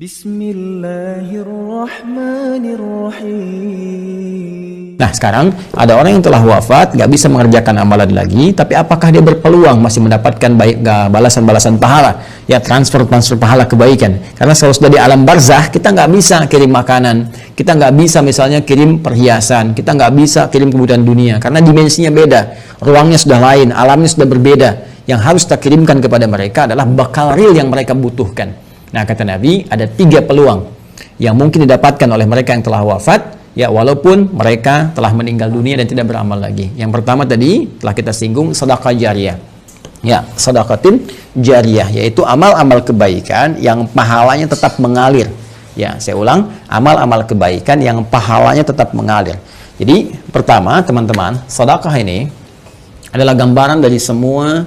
Bismillahirrahmanirrahim. Nah, sekarang ada orang yang telah wafat, nggak bisa mengerjakan amalan lagi, tapi apakah dia berpeluang masih mendapatkan baik balasan-balasan pahala, ya transfer pahala kebaikan? Karena kalau sudah di alam barzah, kita nggak bisa kirim makanan, kita nggak bisa misalnya kirim perhiasan, kita nggak bisa kirim kebutuhan dunia, karena dimensinya beda, ruangnya sudah lain, alamnya sudah berbeda. Yang harus kita kirimkan kepada mereka adalah bekal real yang mereka butuhkan. Nah, kata Nabi, ada 3 peluang yang mungkin didapatkan oleh mereka yang telah wafat, ya walaupun mereka telah meninggal dunia dan tidak beramal lagi. Yang pertama tadi telah kita singgung, sedekah jariyah. Ya, sedekatin jariyah, yaitu amal-amal kebaikan yang pahalanya tetap mengalir. Ya, saya ulang, amal-amal kebaikan yang pahalanya tetap mengalir. Jadi, pertama, teman-teman, sedekah ini adalah gambaran dari semua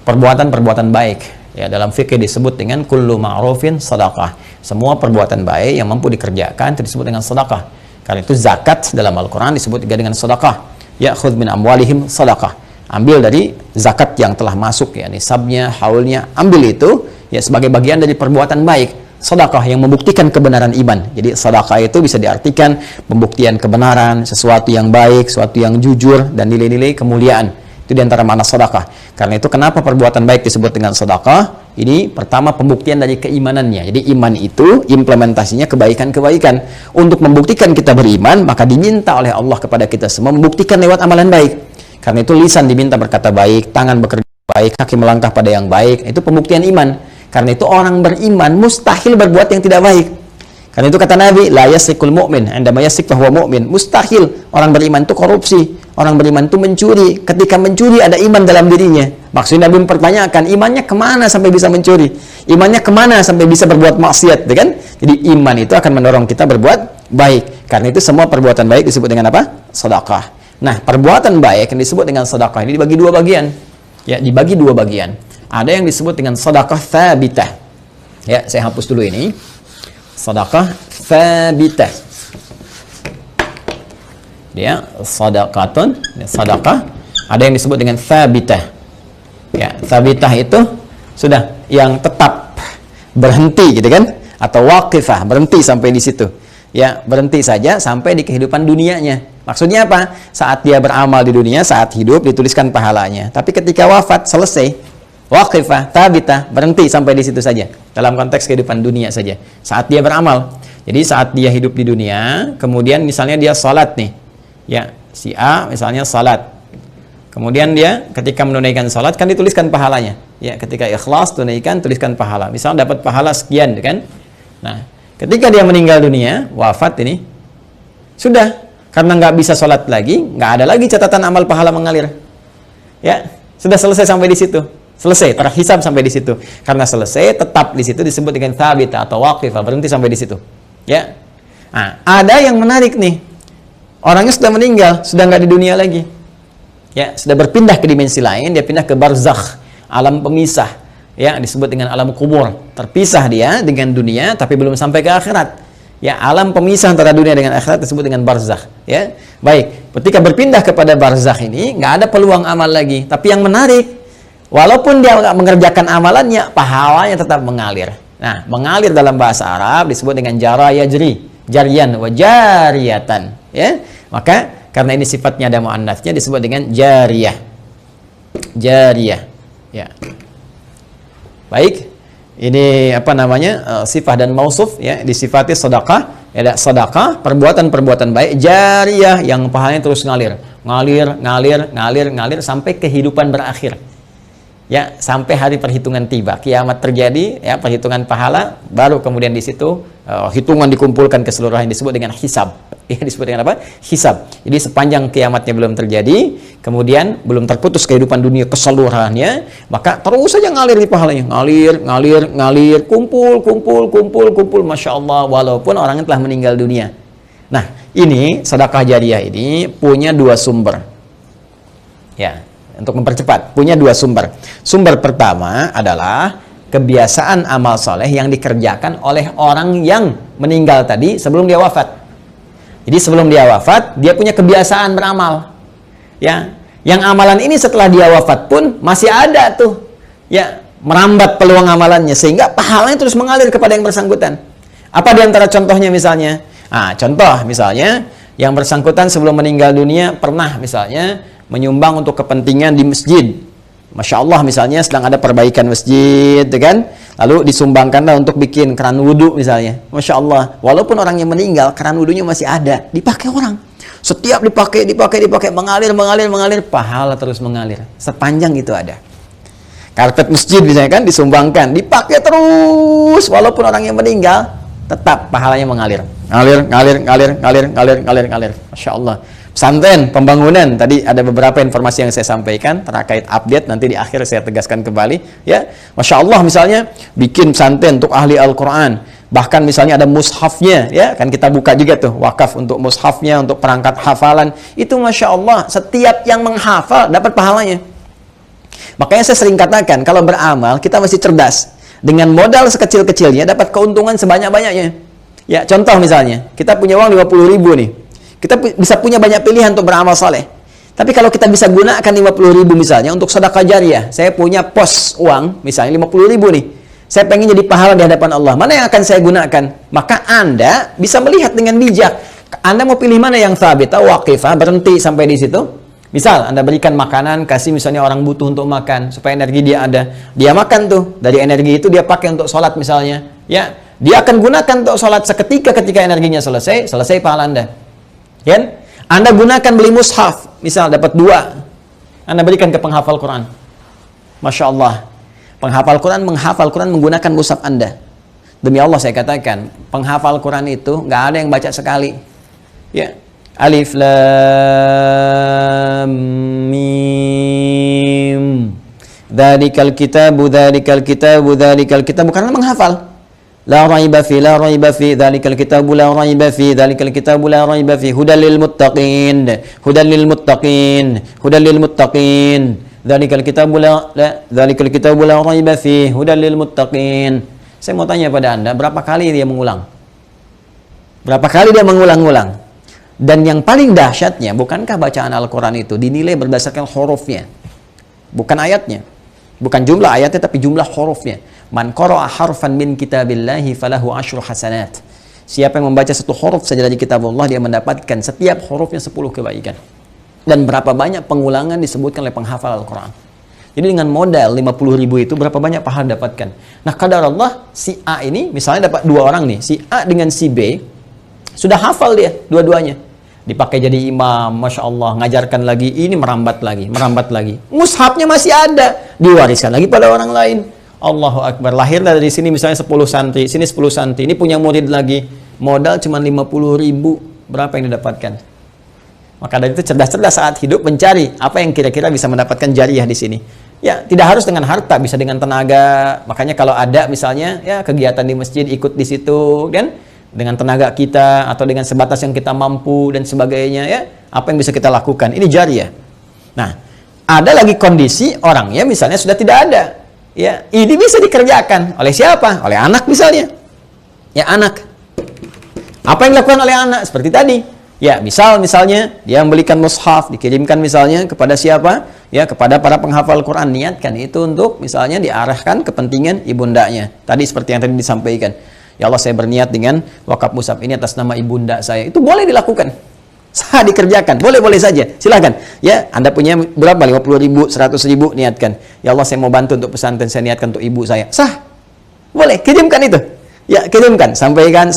perbuatan-perbuatan baik. Ya, dalam fikih disebut dengan kullu ma'rufin sedekah. Semua perbuatan baik yang mampu dikerjakan itu disebut dengan sedekah. Karena itu zakat dalam Al-Qur'an disebut juga dengan sedekah. Ya, khudz min amwalihim sedekah. Ambil dari zakat yang telah masuk, ya, nisabnya, haulnya, ambil itu ya sebagai bagian dari perbuatan baik. Sedekah yang membuktikan kebenaran iman. Jadi sedekah itu bisa diartikan pembuktian kebenaran, sesuatu yang baik, sesuatu yang jujur dan nilai-nilai kemuliaan. Itu diantara makna sedekah. Karena itu kenapa perbuatan baik disebut dengan sedekah? Ini pertama pembuktian dari keimanannya. Jadi iman itu implementasinya kebaikan-kebaikan. Untuk membuktikan kita beriman, maka diminta oleh Allah kepada kita semua membuktikan lewat amalan baik. Karena itu lisan diminta berkata baik, tangan bekerja baik, kaki melangkah pada yang baik. Itu pembuktian iman. Karena itu orang beriman mustahil berbuat yang tidak baik. Karena itu kata Nabi, la yasikul mu'min, indama yasik fahuwa mu'min. Mustahil orang beriman itu korupsi. Orang beriman itu mencuri. Ketika mencuri ada iman dalam dirinya. Maksudnya Nabi mempertanyakan, imannya kemana sampai bisa mencuri? Imannya kemana sampai bisa berbuat maksiat, kan? Jadi iman itu akan mendorong kita berbuat baik. Karena itu semua perbuatan baik disebut dengan apa? Sedekah. Nah, perbuatan baik yang disebut dengan sedekah ini dibagi 2 bagian. Ya, dibagi 2 bagian. Ada yang disebut dengan sedekah tsabitah. Ya, saya hapus dulu ini. Sedekah tsabitah. Ya, sedekatun, sedekah. Ada yang disebut dengan tsabitah. Ya, tsabitah itu sudah yang tetap berhenti gitu kan? Atau waqifah, berhenti sampai di situ. Ya, berhenti saja sampai di kehidupan dunianya. Maksudnya apa? Saat dia beramal di dunia, saat hidup dituliskan pahalanya. Tapi ketika wafat selesai, waqifah, tsabitah, berhenti sampai di situ saja. Dalam konteks kehidupan dunia saja. Saat dia beramal. Jadi saat dia hidup di dunia, kemudian misalnya dia salat nih. Ya, si A misalnya salat. Kemudian dia ketika menunaikan salat kan dituliskan pahalanya. Ya, ketika ikhlas tunaikan tuliskan pahala. Misal dapat pahala sekian, kan? Nah, ketika dia meninggal dunia, wafat ini, sudah karena nggak bisa salat lagi, nggak ada lagi catatan amal pahala mengalir. Ya, sudah selesai sampai di situ. Selesai, terhisab sampai di situ. Karena selesai, tetap di situ disebut dengan tsabitah atau waqifah, berhenti sampai di situ. Ya. Nah, ada yang menarik nih. Orangnya sudah meninggal, sudah nggak di dunia lagi. Ya, sudah berpindah ke dimensi lain, dia pindah ke barzakh, alam pemisah. Ya, disebut dengan alam kubur. Terpisah dia dengan dunia, tapi belum sampai ke akhirat. Ya, alam pemisah antara dunia dengan akhirat disebut dengan barzakh. Ya, baik. Ketika berpindah kepada barzakh ini, nggak ada peluang amal lagi. Tapi yang menarik, walaupun dia nggak mengerjakan amalannya, pahalanya tetap mengalir. Nah, mengalir dalam bahasa Arab disebut dengan jara yajri, jarian wa jariyatan. Ya, maka karena ini sifatnya ada muannats-nya disebut dengan jariyah. Jariyah. Ya. Baik. Ini apa namanya? Sifat dan mausuf, ya, disifati sedekah. Ada sedekah, perbuatan-perbuatan baik jariyah yang pahalanya terus ngalir. Ngalir sampai kehidupan berakhir. Ya, sampai hari perhitungan tiba, kiamat terjadi, ya, perhitungan pahala, baru kemudian di situ hitungan dikumpulkan keseluruhan yang disebut dengan hisab. Ya, disebut dengan apa? Hisab. Jadi sepanjang kiamatnya belum terjadi, kemudian belum terputus kehidupan dunia keseluruhannya, maka terus saja ngalir di pahalanya, ngalir, kumpul, masya Allah, walaupun orangnya telah meninggal dunia. Nah, ini sedekah jariyah ini punya 2 sumber. Ya. Untuk mempercepat, punya 2 sumber. Sumber pertama adalah kebiasaan amal soleh yang dikerjakan oleh orang yang meninggal tadi sebelum dia wafat. Jadi sebelum dia wafat, dia punya kebiasaan beramal. Ya, yang amalan ini setelah dia wafat pun masih ada tuh. Ya, merambat peluang amalannya sehingga pahalanya terus mengalir kepada yang bersangkutan. Apa di antara contohnya misalnya? Contoh misalnya yang bersangkutan sebelum meninggal dunia pernah misalnya menyumbang untuk kepentingan di masjid. Masya Allah misalnya sedang ada perbaikan masjid, kan? Lalu disumbangkanlah untuk bikin keran wudhu misalnya. Masya Allah, walaupun orang yang meninggal, keran wudhunya masih ada, dipakai orang. Setiap dipakai, mengalir, pahala terus mengalir. Sepanjang itu ada. Karpet masjid misalnya kan disumbangkan, dipakai terus, walaupun orang yang meninggal, tetap pahalanya mengalir. Ngalir. Masya Allah. Pesantren, pembangunan, tadi ada beberapa informasi yang saya sampaikan terkait update, nanti di akhir saya tegaskan kembali, ya. Masya Allah misalnya bikin pesantren untuk ahli Al-Quran, bahkan misalnya ada mushafnya, ya, kan kita buka juga tuh wakaf untuk mushafnya, untuk perangkat hafalan, itu Masya Allah setiap yang menghafal dapat pahalanya. Makanya saya sering katakan, kalau beramal kita masih cerdas, dengan modal sekecil-kecilnya dapat keuntungan sebanyak-banyaknya. Ya, contoh misalnya kita punya uang 50.000 nih, kita bisa punya banyak pilihan untuk beramal saleh. Tapi kalau kita bisa gunakan 50.000 misalnya untuk sedekah jariah, saya punya pos uang misalnya 50.000 nih, saya pengen jadi pahala di hadapan Allah, mana yang akan saya gunakan? Maka Anda bisa melihat dengan bijak, Anda mau pilih mana yang thabit, waqifah, berhenti sampai di situ. Misal Anda berikan makanan, kasih misalnya orang butuh untuk makan supaya energi dia ada, dia makan tuh, dari energi itu dia pakai untuk sholat misalnya, ya, dia akan gunakan untuk sholat seketika, ketika energinya selesai pahala Anda. Ya? Anda gunakan beli mushaf, misal dapat 2, Anda berikan ke penghafal Quran. Masya Allah, penghafal Quran menghafal Quran menggunakan mushaf Anda. Demi Allah saya katakan, penghafal Quran itu nggak ada yang baca sekali. Ya, Alif Lam Mim, Dzalikal kitabu, karena menghafal. La raiba fi, dzalikal kitabu la raiba fi, hudal lil muttaqin, dzalikal kitabu la raiba fi, hudal lil muttaqin. Saya mau tanya pada Anda, berapa kali dia mengulang? Berapa kali dia mengulang-ulang? Dan yang paling dahsyatnya, bukankah bacaan Al-Quran itu dinilai berdasarkan hurufnya, bukan ayatnya, bukan jumlah ayatnya, tapi jumlah hurufnya. Man qara'a harfan min kitabillahi falahu asyru hasanat. Siapa yang membaca satu huruf saja dari kitab Allah, dia mendapatkan setiap hurufnya 10 kebaikan. Dan berapa banyak pengulangan disebutkan oleh penghafal Al-Quran. Jadi dengan modal 50.000 itu berapa banyak pahala dapatkan. Nah, kadar Allah, si A ini misalnya dapat 2 orang nih, si A dengan si B sudah hafal dia dua-duanya, dipakai jadi imam, Masya Allah, ngajarkan lagi, ini merambat lagi, mushafnya masih ada, diwariskan lagi pada orang lain. Allahu Akbar, lahir dari sini misalnya 10 santri, sini 10 santri, ini punya murid lagi, modal cuma 50.000, berapa yang didapatkan? Maka dari itu cerdas-cerdas saat hidup mencari apa yang kira-kira bisa mendapatkan jariah di sini. Ya, tidak harus dengan harta, bisa dengan tenaga. Makanya kalau ada misalnya ya kegiatan di masjid, ikut di situ, kan? Dengan tenaga kita atau dengan sebatas yang kita mampu dan sebagainya, ya. Apa yang bisa kita lakukan? Ini jariah. Nah, ada lagi kondisi orangnya misalnya sudah tidak ada. Ya, ini bisa dikerjakan oleh siapa? Oleh anak misalnya. Ya, anak. Apa yang dilakukan oleh anak? Seperti tadi. Ya, misalnya dia membelikan mushaf, dikirimkan misalnya kepada siapa? Ya, kepada para penghafal Quran. Niatkan itu untuk misalnya diarahkan kepentingan ibundanya. Tadi seperti yang tadi disampaikan. Ya Allah, saya berniat dengan wakaf mushaf ini atas nama ibunda saya. Itu boleh dilakukan. Sah dikerjakan, boleh-boleh saja, silahkan. Ya, Anda punya berapa? 50.000, 100.000, niatkan. Ya Allah, saya mau bantu untuk pesantren, saya niatkan untuk ibu saya. Sah, boleh, kirimkan itu. Ya, kirimkan, sampaikan,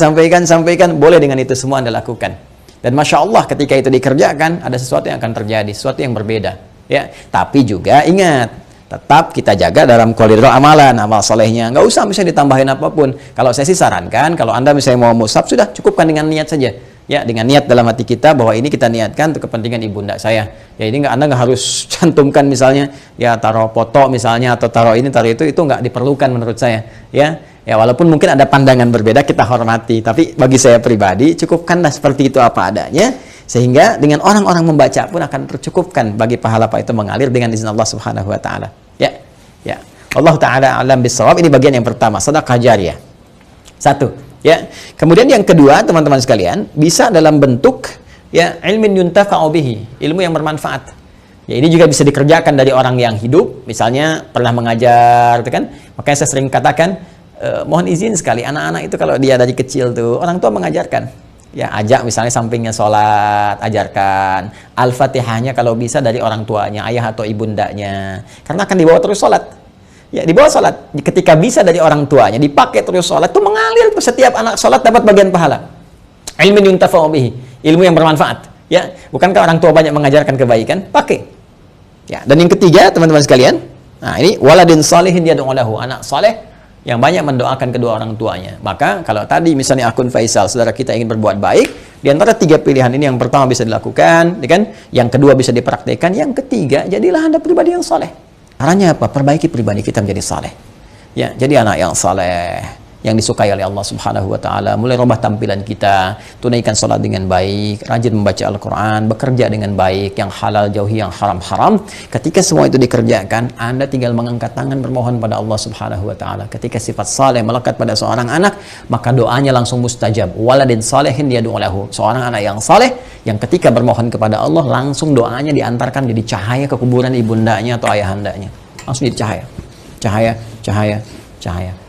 boleh, dengan itu semua Anda lakukan. Dan Masya Allah, ketika itu dikerjakan, ada sesuatu yang akan terjadi, sesuatu yang berbeda. Ya, tapi juga ingat, tetap kita jaga dalam koridor amalan, amal solehnya. Nggak usah misalnya ditambahin apapun. Kalau saya sih sarankan, kalau Anda misalnya mau mushaf, sudah cukupkan dengan niat saja. Ya, dengan niat dalam hati kita bahwa ini kita niatkan untuk kepentingan ibunda saya. Ya, ini Anda nggak harus cantumkan misalnya, ya taruh foto misalnya, atau taruh ini, taruh itu nggak diperlukan menurut saya. Ya, walaupun mungkin ada pandangan berbeda, kita hormati. Tapi bagi saya pribadi, cukupkanlah seperti itu apa adanya, sehingga dengan orang-orang membaca pun akan tercukupkan bagi pahala apa itu mengalir dengan izin Allah Subhanahu Wa Taala. Ya. Allah Taala alam bisawab. Ini bagian yang pertama, sedekah jariyah. 1. Ya, kemudian yang kedua, teman-teman sekalian, bisa dalam bentuk ya ilmin yuntafa'u bihi, ilmu yang bermanfaat. Ya, ini juga bisa dikerjakan dari orang yang hidup, misalnya pernah mengajar, gitu kan? Makanya saya sering katakan mohon izin sekali, anak-anak itu kalau dia dari kecil tuh, orang tua mengajarkan. Ya, ajak misalnya sampingnya sholat, ajarkan. Al-Fatihahnya kalau bisa dari orang tuanya, ayah atau ibundanya. Karena akan dibawa terus sholat. Ya, dibawa sholat. Ketika bisa dari orang tuanya, dipakai terus sholat, itu mengalir. Setiap anak sholat dapat bagian pahala. Ilmu yuntafa'u bihi, ilmu yang bermanfaat. Ya, bukankah orang tua banyak mengajarkan kebaikan? Pakai. Ya, dan yang ketiga, teman-teman sekalian, nah ini waladin salihin yad'u lahu, anak saleh yang banyak mendoakan kedua orang tuanya. Maka kalau tadi misalnya akun Faisal, saudara kita ingin berbuat baik, di antara 3 pilihan ini yang pertama bisa dilakukan, ya kan? Yang kedua bisa dipraktikkan, yang ketiga jadilah Anda pribadi yang saleh. Caranya apa? Perbaiki pribadi kita menjadi saleh. Ya, jadi anak yang saleh, yang disukai oleh Allah Subhanahu wa taala. Mulai rubah tampilan kita, tunaikan salat dengan baik, rajin membaca Al-Qur'an, bekerja dengan baik, yang halal jauhi yang haram-haram. Ketika semua itu dikerjakan, Anda tinggal mengangkat tangan bermohon pada Allah Subhanahu wa taala. Ketika sifat saleh melekat pada seorang anak, maka doanya langsung mustajab. Waladin salihin yad'u lahu. Seorang anak yang saleh yang ketika bermohon kepada Allah, langsung doanya diantarkan jadi cahaya ke kuburan ibundanya atau ayahandanya. Langsung jadi cahaya. Cahaya, cahaya, cahaya.